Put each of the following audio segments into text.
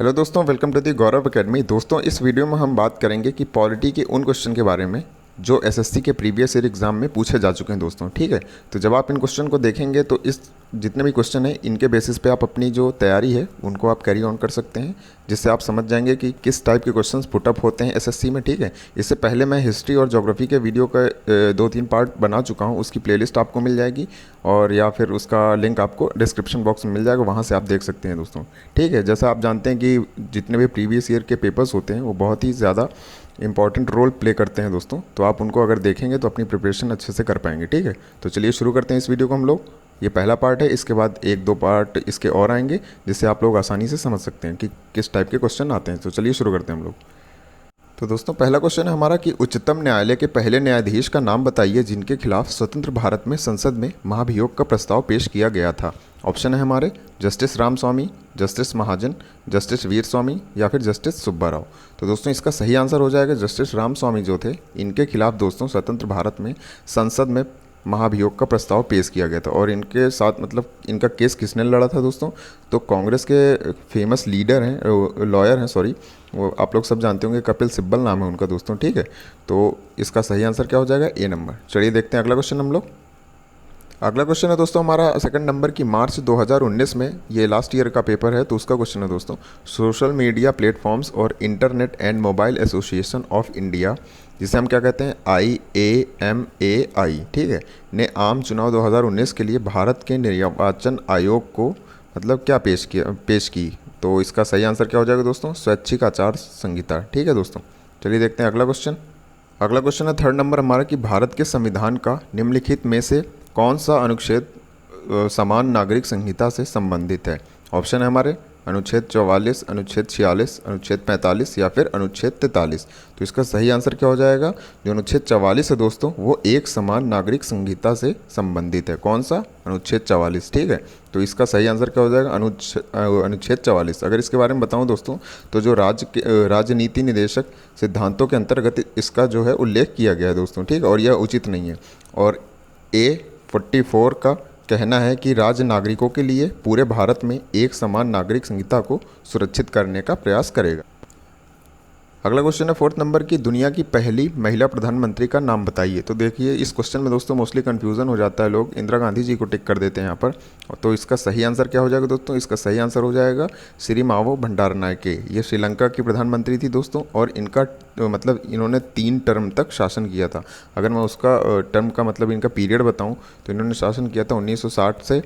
Hello दोस्तों, welcome to the Gaurav academy. दोस्तों, इस वीडियो में हम बात करेंगे कि पॉलिटी के उन क्वेश्चन के बारे में जो एसएससी के प्रीवियस ईयर एग्जाम में पूछे जा चुके हैं दोस्तों। ठीक है, तो जब आप इन क्वेश्चन को देखेंगे तो इस जितने भी क्वेश्चन हैं इनके बेसिस पे आप अपनी जो तैयारी है उनको आप कैरी ऑन कर सकते हैं, जिससे आप समझ जाएंगे कि किस टाइप के क्वेश्चंस पुटअप होते हैं एसएससी में। ठीक है, इससे पहले मैं हिस्ट्री और ज्योग्राफी के वीडियो का 2-3 पार्ट बना चुका हूँ, उसकी प्लेलिस्ट आपको मिल जाएगी और या फिर उसका लिंक आपको डिस्क्रिप्शन बॉक्स में मिल जाएगा, वहाँ से आप देख सकते हैं दोस्तों। ठीक है, जैसा आप जानते हैं कि जितने भी प्रीवियस ईयर के पेपर्स होते हैं वो बहुत ही ज़्यादा इंपॉर्टेंट रोल प्ले करते हैं दोस्तों, तो आप उनको अगर देखेंगे तो अपनी प्रिपरेशन अच्छे से कर पाएंगे। ठीक है, तो चलिए शुरू करते हैं इस वीडियो को हम लोग। ये पहला पार्ट है, इसके बाद 1-2 पार्ट इसके और आएंगे जिससे आप लोग आसानी से समझ सकते हैं कि किस टाइप के क्वेश्चन आते हैं। तो चलिए शुरू करते हैं हम लोग। तो दोस्तों, पहला क्वेश्चन है हमारा कि उच्चतम न्यायालय के पहले न्यायाधीश का नाम बताइए जिनके खिलाफ स्वतंत्र भारत में संसद में महाभियोग का प्रस्ताव पेश किया गया था। ऑप्शन है हमारे जस्टिस रामस्वामी, जस्टिस महाजन, जस्टिस वीर स्वामी या फिर जस्टिस सुब्बा राव। तो दोस्तों, इसका सही आंसर हो जाएगा जस्टिस रामस्वामी जो थे, इनके खिलाफ दोस्तों स्वतंत्र भारत में संसद में महाभियोग का प्रस्ताव पेश किया गया था। और इनके साथ मतलब इनका केस किसने लड़ा था दोस्तों, तो कांग्रेस के फेमस लीडर हैं, लॉयर हैं सॉरी, वो आप लोग सब जानते होंगे, कपिल सिब्बल नाम है उनका दोस्तों। ठीक है, तो इसका सही आंसर क्या हो जाएगा, ए नंबर। चलिए देखते हैं अगला क्वेश्चन हम लोग। अगला क्वेश्चन है दोस्तों हमारा सेकंड नंबर की मार्च 2019 में, ये लास्ट ईयर का पेपर है तो उसका क्वेश्चन है दोस्तों, सोशल मीडिया प्लेटफॉर्म्स और internet and mobile association of India, जिसे हम क्या कहते हैं IAMAI, ठीक है, ने आम चुनाव 2019 के लिए भारत के निर्वाचन आयोग को मतलब क्या पेश की। तो इसका सही आंसर क्या हो जाएगा दोस्तों, स्वैच्छिक आचार संहिता। ठीक है दोस्तों, चलिए देखते हैं अगला क्वेश्चन। अगला क्वेश्चन है थर्ड नंबर हमारा कि भारत के संविधान का निम्नलिखित में से कौन सा अनुच्छेद समान नागरिक संहिता से संबंधित है। ऑप्शन है हमारे अनुच्छेद 44, अनुच्छेद 46, अनुच्छेद 45 या फिर अनुच्छेद 43। तो इसका सही आंसर क्या हो जाएगा, जो अनुच्छेद 44 है दोस्तों वो एक समान नागरिक संहिता से संबंधित है। कौन सा, अनुच्छेद 44। ठीक है, तो इसका सही आंसर क्या हो जाएगा, अनुच्छेद 44। अगर इसके बारे में बताऊं दोस्तों, तो जो राजनीति निदेशक सिद्धांतों के अंतर्गत इसका जो है उल्लेख किया गया है दोस्तों। ठीक है, और यह उचित नहीं है। और A44 का कहना है कि राज्य नागरिकों के लिए पूरे भारत में एक समान नागरिक संहिता को सुरक्षित करने का प्रयास करेगा। अगला क्वेश्चन है फोर्थ नंबर की दुनिया की पहली महिला प्रधानमंत्री का नाम बताइए। तो देखिए इस क्वेश्चन में दोस्तों मोस्टली कन्फ्यूज़न हो जाता है, लोग इंदिरा गांधी जी को टिक कर देते हैं यहाँ पर। तो इसका सही आंसर क्या हो जाएगा दोस्तों, इसका सही आंसर हो जाएगा सिरिमावो भंडारनायके। ये श्रीलंका की प्रधानमंत्री थी दोस्तों, और इनका मतलब इन्होंने 3 टर्म तक शासन किया था। अगर मैं उसका टर्म का मतलब इनका पीरियड बताऊँ तो इन्होंने शासन किया था 1960 से,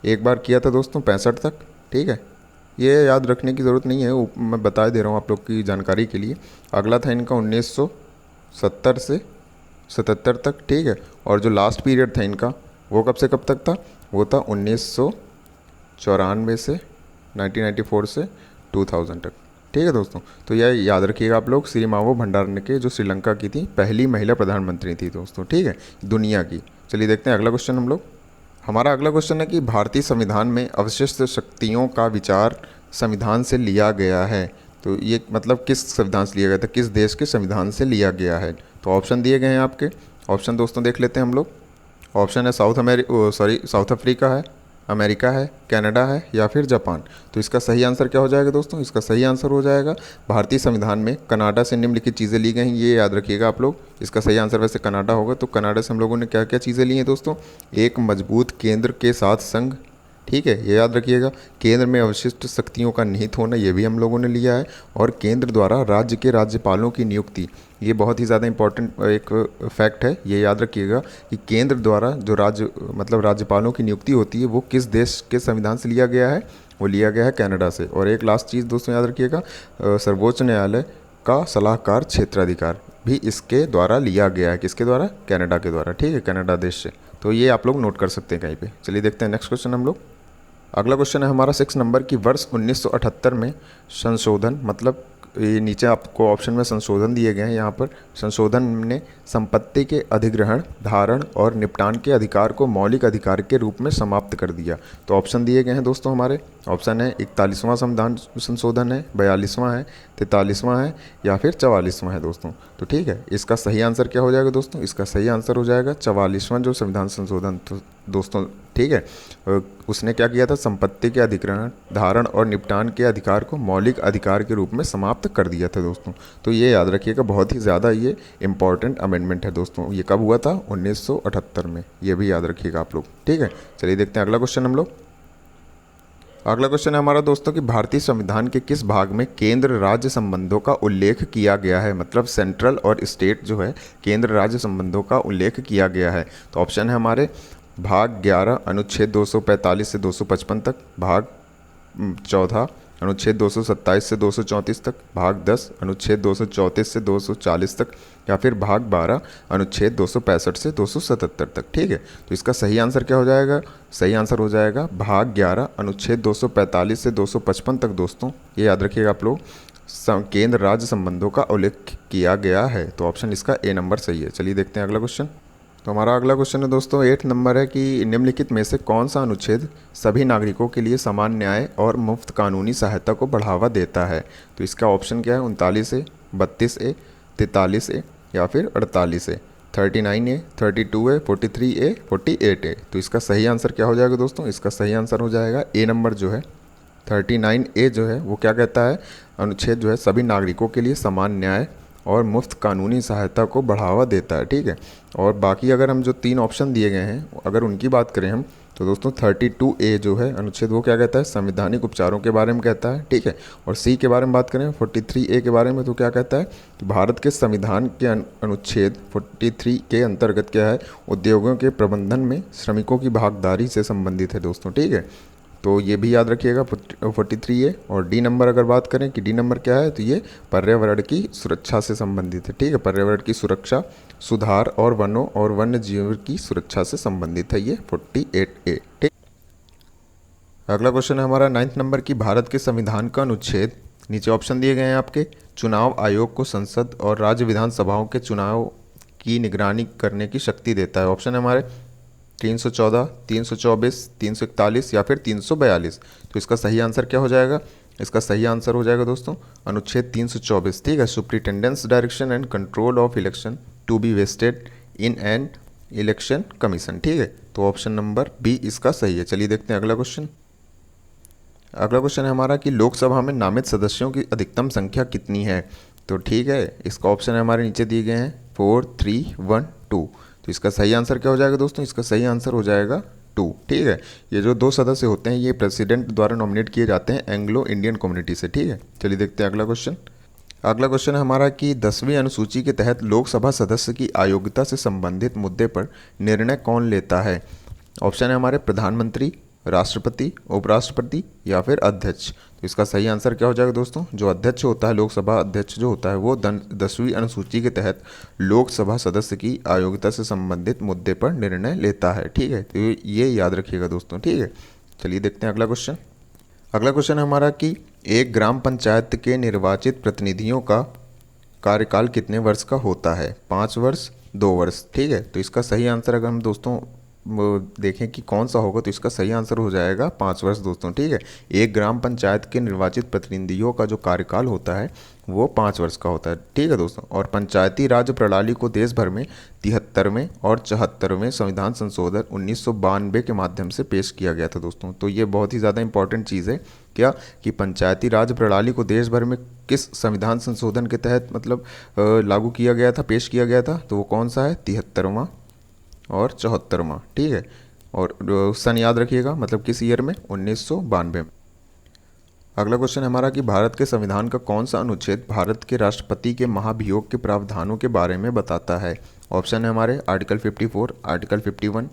एक बार किया था दोस्तों 65 तक। ठीक है, ये याद रखने की ज़रूरत नहीं है, मैं बता दे रहा हूँ आप लोग की जानकारी के लिए। अगला था इनका 1970 से 77 तक। ठीक है, और जो लास्ट पीरियड था इनका वो कब से कब तक था, वो था 1994 से 1994 से 2000 तक। ठीक है दोस्तों, तो यह याद रखिएगा आप लोग, सिरिमावो भंडारनायके जो श्रीलंका की थी, पहली महिला प्रधानमंत्री थी दोस्तों। ठीक है, दुनिया की। चलिए देखते हैं अगला क्वेश्चन हम लोग। हमारा अगला क्वेश्चन है कि भारतीय संविधान में अवशिष्ट शक्तियों का विचार संविधान से लिया गया है। तो ये मतलब किस संविधान से लिया गया था, किस देश के संविधान से लिया गया है। तो ऑप्शन दिए गए हैं आपके, ऑप्शन दोस्तों देख लेते हैं हम लोग। ऑप्शन है साउथ अफ्रीका है, अमेरिका है, कनाडा है या फिर जापान। तो इसका सही आंसर क्या हो जाएगा दोस्तों, इसका सही आंसर हो जाएगा भारतीय संविधान में कनाडा से निम्नलिखित चीज़ें ली गई हैं, ये याद रखिएगा आप लोग। इसका सही आंसर वैसे कनाडा होगा। तो कनाडा से हम लोगों ने क्या क्या चीज़ें ली हैं दोस्तों, एक मजबूत केंद्र के साथ संघ। ठीक है, ये याद रखिएगा, केंद्र में अवशिष्ट शक्तियों का निहित होना, ये भी हम लोगों ने लिया है, और केंद्र द्वारा राज्य के राज्यपालों की नियुक्ति, ये बहुत ही ज़्यादा इंपॉर्टेंट एक फैक्ट है, ये याद रखिएगा कि केंद्र द्वारा जो राज्यपालों की नियुक्ति होती है वो किस देश के संविधान से लिया गया है, वो लिया गया है कनाडा से। और एक लास्ट चीज़ दोस्तों याद रखिएगा, सर्वोच्च न्यायालय का सलाहकार क्षेत्राधिकार भी इसके द्वारा लिया गया है, किसके द्वारा, कनाडा के द्वारा। ठीक है, कनाडा देश से। तो ये आप लोग नोट कर सकते हैं कहीं पे। चलिए देखते हैं नेक्स्ट क्वेश्चन हम लोग। अगला क्वेश्चन है हमारा 6 नंबर की वर्ष 1978 में संशोधन, मतलब ये नीचे आपको ऑप्शन में संशोधन दिए गए हैं, यहाँ पर संशोधन ने संपत्ति के अधिग्रहण, धारण और निपटान के अधिकार को मौलिक अधिकार के रूप में समाप्त कर दिया। तो ऑप्शन दिए गए हैं दोस्तों हमारे ऑप्शन है 41वां संविधान संशोधन है, 42वां है, 43वां है या फिर 44वां है दोस्तों। तो ठीक है, इसका सही आंसर क्या हो जाएगा दोस्तों? इसका सही आंसर हो जाएगा 44वां जो संविधान संशोधन तो दोस्तों। ठीक है, उसने क्या किया था? संपत्ति के अधिग्रहण, धारण और निपटान के अधिकार को मौलिक अधिकार के रूप में समाप्त कर दिया था दोस्तों। तो ये याद रखिएगा, बहुत ही ज़्यादा ये इंपॉर्टेंट अमेंडमेंट है दोस्तों। ये कब हुआ था? 1978 में। ये भी याद रखिएगा आप लोग। ठीक है, चलिए देखते हैं अगला क्वेश्चन हम लोग। अगला क्वेश्चन है हमारा दोस्तों कि भारतीय संविधान के किस भाग में केंद्र राज्य संबंधों का उल्लेख किया गया है? मतलब सेंट्रल और स्टेट जो है केंद्र राज्य संबंधों का उल्लेख किया गया है। तो ऑप्शन है हमारे भाग 11 अनुच्छेद 245 से 255 तक, भाग 14 अनुच्छेद 227 से 234 तक, भाग 10 अनुच्छेद 234 से 240 तक या फिर भाग 12 अनुच्छेद 265 से 277 तक। ठीक है, तो इसका सही आंसर क्या हो जाएगा? सही आंसर हो जाएगा भाग 11 अनुच्छेद 245 से 255 तक दोस्तों। ये याद रखिएगा आप लोग, केंद्र राज्य संबंधों का उल्लेख किया गया है। तो ऑप्शन इसका ए नंबर सही है। चलिए देखते हैं अगला क्वेश्चन। तो हमारा अगला क्वेश्चन है दोस्तों 8 नंबर है कि निम्नलिखित में से कौन सा अनुच्छेद सभी नागरिकों के लिए समान न्याय और मुफ्त कानूनी सहायता को बढ़ावा देता है? तो इसका ऑप्शन क्या है? 39A, 32A, 43A या फिर 48A, 39A, 32A, 43A, 48A। तो इसका सही आंसर क्या हो जाएगा दोस्तों? इसका सही आंसर हो जाएगा ए नंबर जो है 39A जो है वो क्या कहता है? अनुच्छेद जो है सभी नागरिकों के लिए समान न्याय और मुफ्त कानूनी सहायता को बढ़ावा देता है। ठीक है, और बाकी अगर हम जो 3 ऑप्शन दिए गए हैं अगर उनकी बात करें हम, तो दोस्तों 32A जो है अनुच्छेद वो क्या कहता है? संवैधानिक उपचारों के बारे में कहता है। ठीक है, और सी के बारे में बात करें 43A के बारे में, तो क्या कहता है कि भारत के संविधान के अनुच्छेद 43 के अंतर्गत क्या है? उद्योगों के प्रबंधन में श्रमिकों की भागीदारी से संबंधित है दोस्तों। ठीक है, तो ये भी याद रखिएगा 43A। और डी नंबर अगर बात करें कि डी नंबर क्या है, तो ये पर्यावरण की सुरक्षा से संबंधित है। ठीक है, पर्यावरण की सुरक्षा, सुधार और वनों और वन्य जीव की सुरक्षा से संबंधित है ये 48A। ठीक, अगला क्वेश्चन है हमारा 9th नंबर की भारत के संविधान का अनुच्छेद, नीचे ऑप्शन दिए गए हैं आपके, चुनाव आयोग को संसद और राज्य विधानसभाओं के चुनाव की निगरानी करने की शक्ति देता है। ऑप्शन है हमारे 314, 324, 341 या फिर 342। तो इसका सही आंसर क्या हो जाएगा? इसका सही आंसर हो जाएगा दोस्तों अनुच्छेद 324। ठीक है, superintendence direction and control of election to be vested in an election commission. ठीक है, तो ऑप्शन नंबर बी इसका सही है। चलिए देखते हैं अगला क्वेश्चन। अगला क्वेश्चन है हमारा कि लोकसभा में नामित सदस्यों की अधिकतम संख्या कितनी है? तो ठीक है, इसका ऑप्शन है हमारे नीचे दिए गए हैं 4, 3, 1, 2। तो इसका सही आंसर क्या हो जाएगा दोस्तों? इसका सही आंसर हो जाएगा 2। ठीक है, ये जो 2 सदस्य होते हैं ये प्रेसिडेंट द्वारा नॉमिनेट किए जाते हैं एंग्लो इंडियन कम्युनिटी से। ठीक है, चलिए देखते हैं अगला क्वेश्चन। अगला क्वेश्चन है हमारा कि 10वीं अनुसूची के तहत लोकसभा सदस्य की अयोग्यता से संबंधित मुद्दे पर निर्णय कौन लेता है? ऑप्शन है हमारे प्रधानमंत्री, राष्ट्रपति, उपराष्ट्रपति या फिर अध्यक्ष। तो इसका सही आंसर क्या हो जाएगा दोस्तों? जो अध्यक्ष होता है, लोकसभा अध्यक्ष जो होता है वो 10वीं अनुसूची के तहत लोकसभा सदस्य की अयोग्यता से संबंधित मुद्दे पर निर्णय लेता है। ठीक है, तो ये याद रखिएगा दोस्तों। ठीक है, चलिए देखते हैं अगला क्वेश्चन। अगला क्वेश्चन है हमारा कि एक ग्राम पंचायत के निर्वाचित प्रतिनिधियों का कार्यकाल कितने वर्ष का होता है? 5 वर्ष, 2 वर्ष। ठीक है, तो इसका सही आंसर अगर हम दोस्तों देखें कि कौन सा होगा, तो इसका सही आंसर हो जाएगा 5 वर्ष दोस्तों। ठीक है, एक ग्राम पंचायत के निर्वाचित प्रतिनिधियों का जो कार्यकाल होता है वो 5 वर्ष का होता है। ठीक है दोस्तों, और पंचायती राज प्रणाली को देश भर में 73वें और 74वें संविधान संशोधन 1992 के माध्यम से पेश किया गया था दोस्तों। तो ये बहुत ही ज़्यादा इंपॉर्टेंट चीज़ है क्या कि पंचायती राज प्रणाली को देश भर में किस संविधान संशोधन के तहत मतलब लागू किया गया था, पेश किया गया था, तो वो कौन सा है? 73वां और 74वां। ठीक है, और सन याद रखिएगा, मतलब किस ईयर में? 1992। अगला क्वेश्चन हमारा कि भारत के संविधान का कौन सा अनुच्छेद भारत के राष्ट्रपति के महाभियोग के प्रावधानों के बारे में बताता है? ऑप्शन है हमारे आर्टिकल 54, आर्टिकल 51,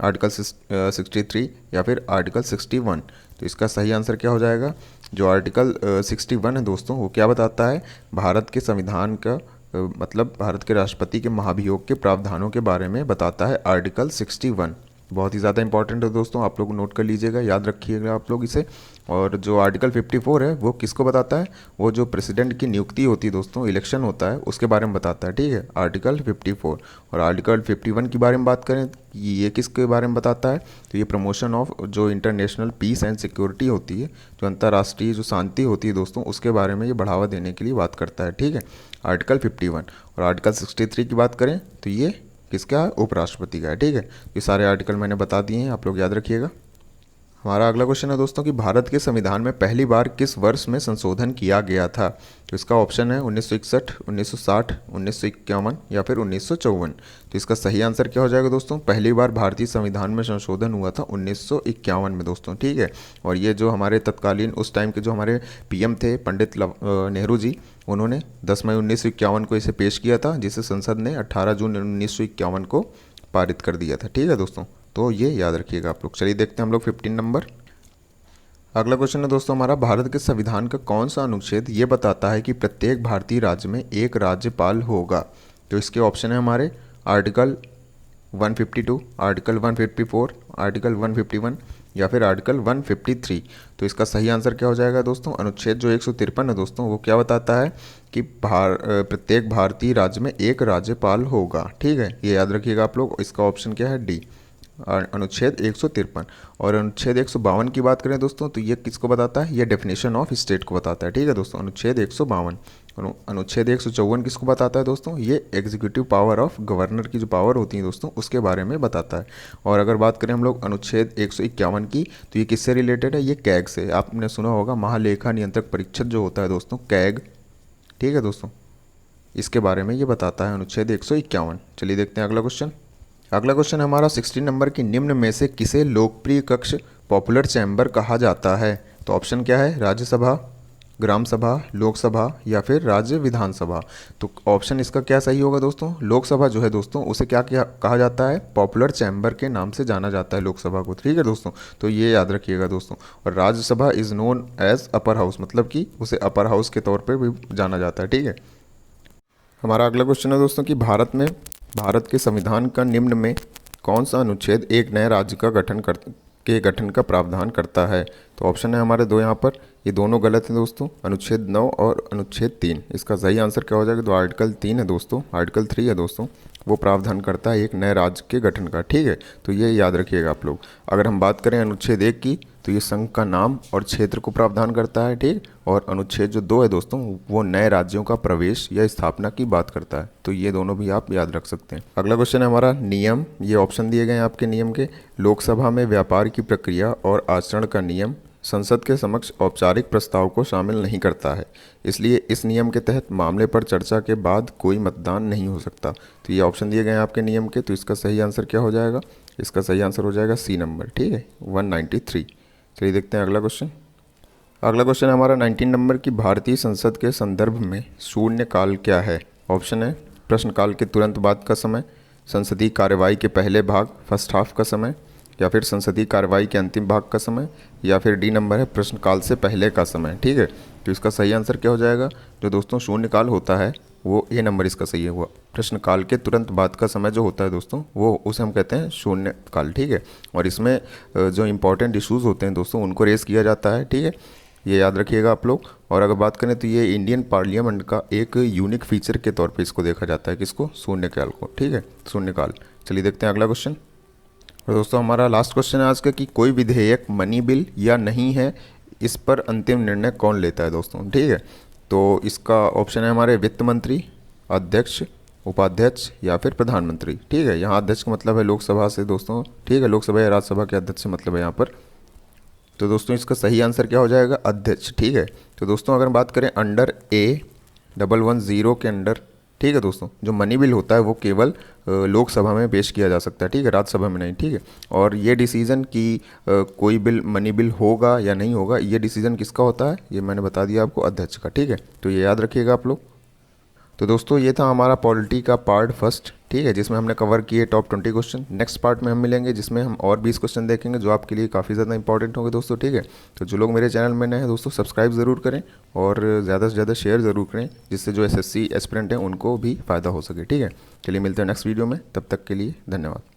आर्टिकल 63 या फिर आर्टिकल 61। तो इसका सही आंसर क्या हो जाएगा? जो आर्टिकल 61 है दोस्तों वो क्या बताता है? भारत के संविधान का मतलब भारत के राष्ट्रपति के महाभियोग के प्रावधानों के बारे में बताता है आर्टिकल 61। बहुत ही ज़्यादा इंपॉर्टेंट है दोस्तों, आप लोग नोट कर लीजिएगा, याद रखिएगा आप लोग इसे। और जो आर्टिकल 54 है वो किसको बताता है, वो जो प्रेसिडेंट की नियुक्ति होती है दोस्तों, इलेक्शन होता है, उसके बारे में बताता है, ठीक है, आर्टिकल 54। और आर्टिकल 51 के बारे में बात करें कि ये किसके बारे में बताता है, तो ये प्रमोशन ऑफ जो इंटरनेशनल पीस एंड सिक्योरिटी होती है, जो अंतर्राष्ट्रीय जो शांति होती है दोस्तों, उसके बारे में ये बढ़ावा देने के लिए बात करता है, ठीक है, आर्टिकल 51। और आर्टिकल 63 की बात करें तो ये किसका है, उपराष्ट्रपति का है, ठीक है। ये सारे आर्टिकल मैंने बता दिए हैं, आप लोग याद रखिएगा। हमारा अगला क्वेश्चन है दोस्तों कि भारत के संविधान में पहली बार किस वर्ष में संशोधन किया गया था, तो इसका ऑप्शन है 1961, 1960, 1951 या फिर 1954। तो इसका सही आंसर क्या हो जाएगा दोस्तों, पहली बार भारतीय संविधान में संशोधन हुआ था 1951 में दोस्तों, ठीक है। और ये जो हमारे तत्कालीन उस टाइम के जो हमारे पीएम थे पंडित नेहरू जी, उन्होंने 10 मई 1951 को इसे पेश किया था, जिसे संसद ने 18 जून 1951 को पारित कर दिया था, ठीक है दोस्तों। तो ये याद रखिएगा आप लोग। चलिए देखते हैं हम लोग 15 नंबर। अगला क्वेश्चन है दोस्तों हमारा, भारत के संविधान का कौन सा अनुच्छेद ये बताता है कि प्रत्येक भारतीय राज्य में एक राज्यपाल होगा। तो इसके ऑप्शन है हमारे आर्टिकल 152, आर्टिकल 154, आर्टिकल 151 या फिर आर्टिकल 153। तो इसका सही आंसर क्या हो जाएगा दोस्तों, अनुच्छेद जो 153 है दोस्तों, वो क्या बताता है कि प्रत्येक भारतीय राज्य में एक राज्यपाल होगा, ठीक है, ये याद रखिएगा आप लोग। इसका ऑप्शन क्या है, डी, अनुच्छेद 153। और अनुच्छेद 152 की बात करें दोस्तों, तो ये किसको बताता है, ये डेफिनेशन ऑफ स्टेट को बताता है, ठीक है दोस्तों, अनुच्छेद 152। अनुच्छेद 154 किसको बताता है दोस्तों, ये एग्जीक्यूटिव पावर ऑफ गवर्नर की जो पावर होती है दोस्तों, उसके बारे में बताता है। और अगर बात करें हम लोग अनुच्छेद 151 की, तो ये किससे रिलेटेड है, ये कैग से, आपने सुना होगा महालेखा नियंत्रक परिषद जो होता है दोस्तों, कैग, ठीक है दोस्तों, इसके बारे में ये बताता है अनुच्छेद 151। चलिए देखते हैं अगला क्वेश्चन। अगला क्वेश्चन हमारा 16 नंबर की, निम्न में से किसे लोकप्रिय कक्ष पॉपुलर चैम्बर कहा जाता है। तो ऑप्शन क्या है, राज्यसभा, ग्राम सभा, लोकसभा या फिर राज्य विधानसभा। तो ऑप्शन इसका क्या सही होगा दोस्तों, लोकसभा जो है दोस्तों, उसे क्या क्या कहा जाता है, पॉपुलर चैम्बर के नाम से जाना जाता है लोकसभा को, ठीक है दोस्तों। तो ये याद रखिएगा दोस्तों। और Rajya Sabha is known as upper house, मतलब कि उसे अपर हाउस के तौर पर भी जाना जाता है, ठीक है। हमारा अगला क्वेश्चन है दोस्तों कि भारत के संविधान का निम्न में कौन सा अनुच्छेद एक नए राज्य का गठन का प्रावधान करता है। तो ऑप्शन है हमारे दो यहाँ पर, ये दोनों गलत हैं दोस्तों, अनुच्छेद 9 और अनुच्छेद 3। इसका सही आंसर क्या हो जाएगा, तो आर्टिकल 3 है दोस्तों, आर्टिकल 3 है दोस्तों, वो प्रावधान करता है एक नए राज्य के गठन का, ठीक है। तो ये याद रखिएगा आप लोग। अगर हम बात करें अनुच्छेद 1 की, तो ये संघ का नाम और क्षेत्र को प्रावधान करता है, ठीक। और अनुच्छेद जो 2 है दोस्तों, वो नए राज्यों का प्रवेश या स्थापना की बात करता है। तो ये दोनों भी आप याद रख सकते हैं। अगला क्वेश्चन है हमारा, नियम, ये ऑप्शन दिए गए हैं आपके नियम के, लोकसभा में व्यापार की प्रक्रिया और आचरण का नियम संसद के समक्ष औपचारिक प्रस्ताव को शामिल नहीं करता है, इसलिए इस नियम के तहत मामले पर चर्चा के बाद कोई मतदान नहीं हो सकता। तो ये ऑप्शन दिए गए हैं आपके नियम के। तो इसका सही आंसर क्या हो जाएगा, इसका सही आंसर हो जाएगा सी नंबर, ठीक है, 193। चलिए देखते हैं अगला क्वेश्चन। अगला क्वेश्चन है हमारा 19 नंबर की, भारतीय संसद के संदर्भ में शून्य काल क्या है। ऑप्शन है प्रश्नकाल के तुरंत बाद का समय, संसदीय कार्यवाही के पहले भाग फर्स्ट हाफ का समय, या फिर संसदीय कार्रवाई के अंतिम भाग का समय, या फिर डी नंबर है प्रश्नकाल से पहले का समय, ठीक है। तो इसका सही आंसर क्या हो जाएगा, जो दोस्तों शून्यकाल होता है वो ए नंबर इसका सही है, हुआ प्रश्नकाल के तुरंत बाद का समय जो होता है दोस्तों, वो उसे हम कहते हैं शून्यकाल, ठीक है। और इसमें जो इंपॉर्टेंट इश्यूज़ होते हैं दोस्तों, उनको रेस किया जाता है, ठीक है, ये याद रखिएगा आप लोग। और अगर बात करें तो ये इंडियन पार्लियामेंट का एक यूनिक फीचर के तौर पे इसको देखा जाता है, किसको, शून्यकाल को, ठीक है, शून्यकाल। चलिए देखते हैं अगला क्वेश्चन। और दोस्तों हमारा लास्ट क्वेश्चन है आज का कि कोई विधेयक मनी बिल या नहीं है, इस पर अंतिम निर्णय कौन लेता है दोस्तों, ठीक है। तो इसका ऑप्शन है हमारे वित्त मंत्री, अध्यक्ष, उपाध्यक्ष या फिर प्रधानमंत्री, ठीक है। यहाँ अध्यक्ष का मतलब है लोकसभा से दोस्तों, ठीक है, लोकसभा या राज्यसभा के अध्यक्ष से मतलब है यहाँ पर। तो दोस्तों इसका सही आंसर क्या हो जाएगा, अध्यक्ष, ठीक है। तो दोस्तों अगर बात करें अंडर A110 के अंडर, ठीक है दोस्तों, जो मनी बिल होता है वो केवल लोकसभा में पेश किया जा सकता है, ठीक है, राज्यसभा में नहीं, ठीक है। और ये डिसीजन कि कोई बिल मनी बिल होगा या नहीं होगा, ये डिसीजन किसका होता है, ये मैंने बता दिया आपको, अध्यक्ष का, ठीक है। तो ये याद रखिएगा आप लोग। तो दोस्तों ये था हमारा पॉलिटी का पार्ट फर्स्ट, ठीक है, जिसमें हमने कवर किए टॉप 20 क्वेश्चन। नेक्स्ट पार्ट में हम मिलेंगे जिसमें हम और 20 क्वेश्चन देखेंगे जो आपके लिए काफ़ी ज़्यादा इंपॉर्टेंट होंगे दोस्तों, ठीक है। तो जो लोग मेरे चैनल में नए हैं दोस्तों, सब्सक्राइब ज़रूर करें और ज़्यादा से ज़्यादा शेयर ज़रूर करें, जिससे जो SSC एस्पिरेंट हैं उनको भी फ़ायदा हो सके, ठीक है। चलिए मिलते हैं नेक्स्ट वीडियो में, तब तक के लिए धन्यवाद।